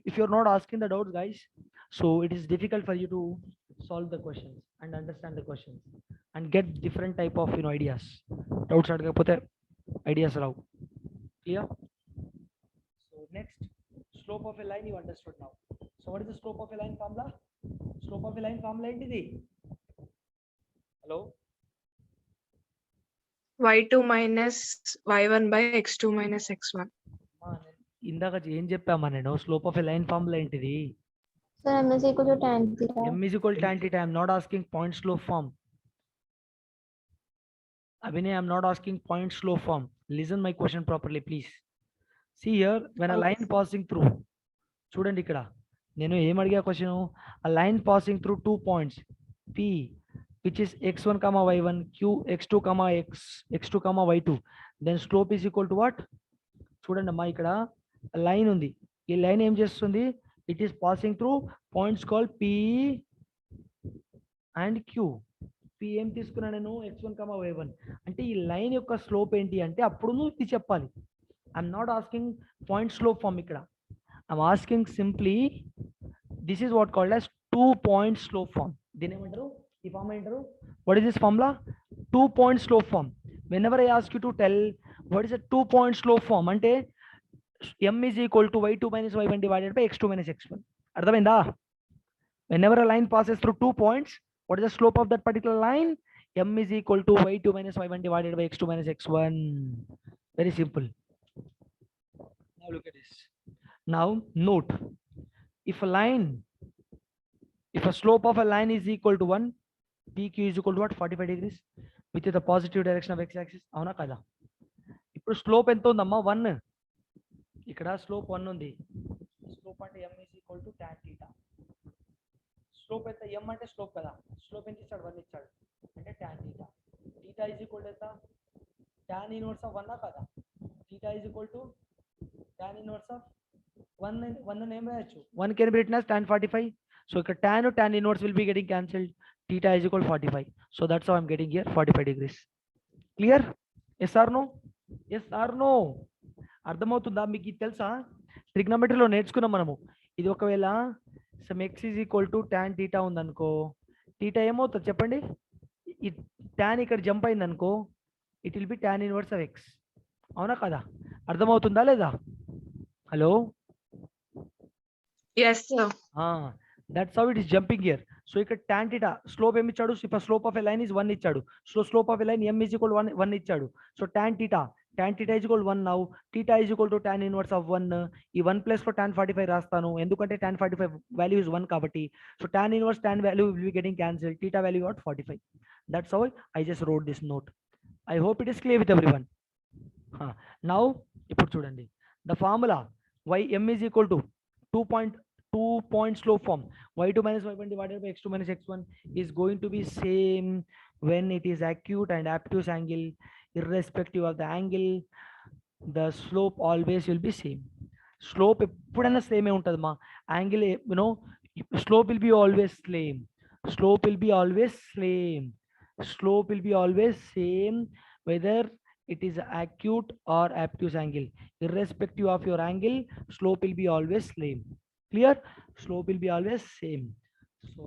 if you're not asking the doubts, guys, so it is difficult for you to solve the questions and understand the questions and get different type of ideas. Doubts అడగకపోతే ideas Rao. Clear? So next, slope of a line you understood now. So what is the slope of a line formula? Slope of a line formula ఏంటిది? Hello? Y2 minus Y1 by X2 minus X1. ఇందాక ఏం చెప్పామా నేను? Slope of a line formula ఏంటిది? Sir, m is equal to tan theta. m is equal to tan theta. I am not asking point slope form. Abhinay, I am not asking point slope form. Listen my question properly, please. See here, when a line passing through, చూడండి ఇక్కడ నేను ఏం అడిగా question, a line passing through 2 points P, which is x1 comma y1, q x2 comma x2 comma y2, then slope is equal to what? చూడండి అమ్మా, ఇక్కడ line ఉంది. ఈ లైన్ ఏం చేస్తుంది? It is passing through points called P and Q. ఏం తీసుకున్నా నేను x1, y1 అంటే ఈ లైన్ యొక్క స్లోప్ ఏంటి అంటే అప్పుడు నువ్వు ఇది చెప్పాలి. I'm not asking point slope form ఇక్కడ. I'm asking simply this is what called as 2 point slope form. దీని ఏమంటారు? ఈ ఫామ్ ఏంటారు? What is this formula? 2 point slope form. Whenever I ask you to tell what is a 2 point slope form అంటే m is equal to y2 minus y1 divided by x2 minus x1. అర్థమైందా? Whenever a line passes through 2 points, what is the slope of that particular line? M is equal to y2 minus y1 divided by x2 minus x1. Very simple. Now look at this. Now note, if a slope of a line is equal to 1, pq is equal to what? 45 degrees with the positive direction of x-axis. అవునా కదా? ఇప్పుడు slope ఎంత ఉందమ్మా? 1. ఇక్కడ slope 1 ఉంది. Slope అంటే m is equal to tan theta. Slope ఎంత? m అంటే స్లోప్ కదా. స్లోప్ ఎంత ఇచ్చాడు? 1 ఇచ్చాడు. అంటే tan theta. theta is equal to ఎంత? tan inverse of 1 కదా. theta is equal to tan inverse of 1 ఏం రాయొచ్చు? 1 can be written as tan 45. So ఇక్కడ tan inverse will be getting cancelled. Theta is equal to 45. So that's how I'm getting here 45 degrees. Clear? Yes or no? Yes or no? అర్థమవుతుందా మీకు? ఇది తెలుసా? ట్రిగ్నోమెట్రీలో నేర్చుకున్నాం మనము. ఇది ఒకవేళ some x is equal to tan theta ఉందనుకో, theta ఏమవుతుంది చెప్పండి? ఈ tan ఇక్కడ జంప్ అయింది అనుకో, it will be tan inverse of x. అవునా కదా? అర్థమవుతుందా లేదా? Hello, Yes, sir. That's how it is jumping here. So ఇక్కడ tan theta స్లోప్ ఏమి ఇచ్చాడు? If slope of a line is 1 ఇచ్చాడు. So slope of a line m is equal to 1 ఇచ్చాడు. So tan theta is equal to 1 now. Theta is equal to tan inverse of 1. ఈ 1 plus లో tan 45 రాస్తాను, ఎందుకంటే tan 45 value is 1 కాబట్టి. So tan inverse tan value will be getting cancelled. Theta value got 45. That's how I just wrote this note. I hope it is clear with everyone. Now ఇప్పుడు చూడండి, the formula m is equal to 2 point slope form y2 minus y1 divided by x2 minus x1 is going to be same when it is acute and obtuse angle. Irrespective of the angle, the slope always will be same. Slope ఎప్పుడైనా సేమే ఉంటుంది మా. Angle slope will be always same. Slope will be always same. Slope will be always same whether it is acute or obtuse angle. Irrespective of your angle, slope will be always same. Clear? Slope will be always same. So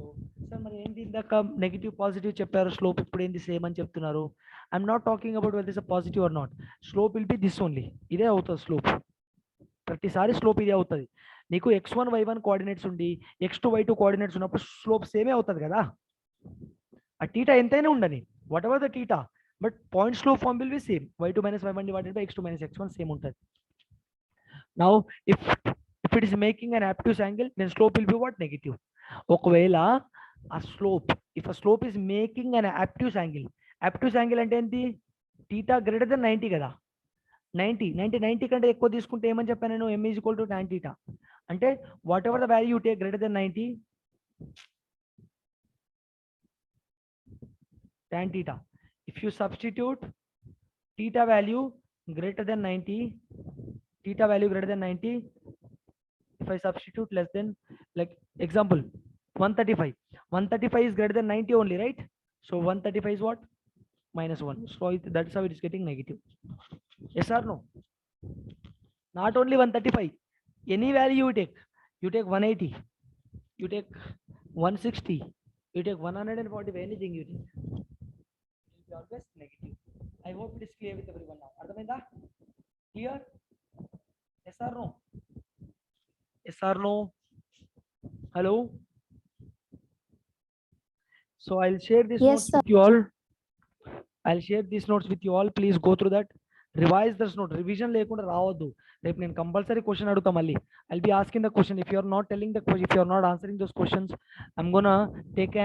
sir మరి ఏంటి ఇందాక negative positive చెప్పారు, slope ఇప్పుడు ఏంటి same అని చెప్తున్నారు? I'm not talking about whether is a positive or not. Slope will be this only. ఇదే అవుతుంది స్లోప్. ప్రతిసారి స్లోప్ ఇదే అవుతుంది. నీకు x1 y1 కోఆర్డినేట్స్ ఉండి x2 y2 కోఆర్డినేట్స్ ఉన్నప్పుడు స్లోప్ సేమే అవుతుంది కదా. ఆ టీటా ఎంతైనా ఉండని, whatever the theta, but point slope form will be same. y2 minus y1 divided by x2 minus x1 same ఉంటుంది. Now if it is making an obtuse angle, then slope will be what? Negative. ఒకవేళ ఆ slope, if a slope is making an obtuse angle అంటే ఏంటి? Theta greater than 90 కదా. 90 కంటే ఎక్కువ తీసుకుంటే ఏమని చెప్పాను నేను? m is equal to tan theta. అంటే what ever the value you take greater than 90 tan theta. If you substitute theta value greater than 90, if I substitute less than, like example 135 is greater than 90 only, right? So 135 is what? Minus 1. So that's how it is getting negative. Yes or no? Not only 135, any value you take 180, you take 160, you take 145, anything you take, it will be always negative. I hope it is clear with everyone now. అర్థమైందా? Clear? Yes or no? Yes or no? Hello? So I'll share this Yes, notes sir. with you all. I'll share these notes with you all. Please go through that. Revise this note. Revision లేకుండా రావద్దు. రేపు నేను compulsory question అడుగుతా మళ్ళీ. I'll be asking the question. If you are not telling the question, if you are not answering those questions, I'm gonna take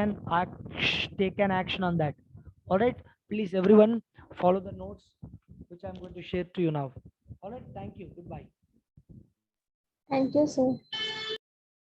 an action on that. All right? Please everyone follow the notes which I'm going to share to you now. All right? Thank you. Goodbye. Thank you, sir.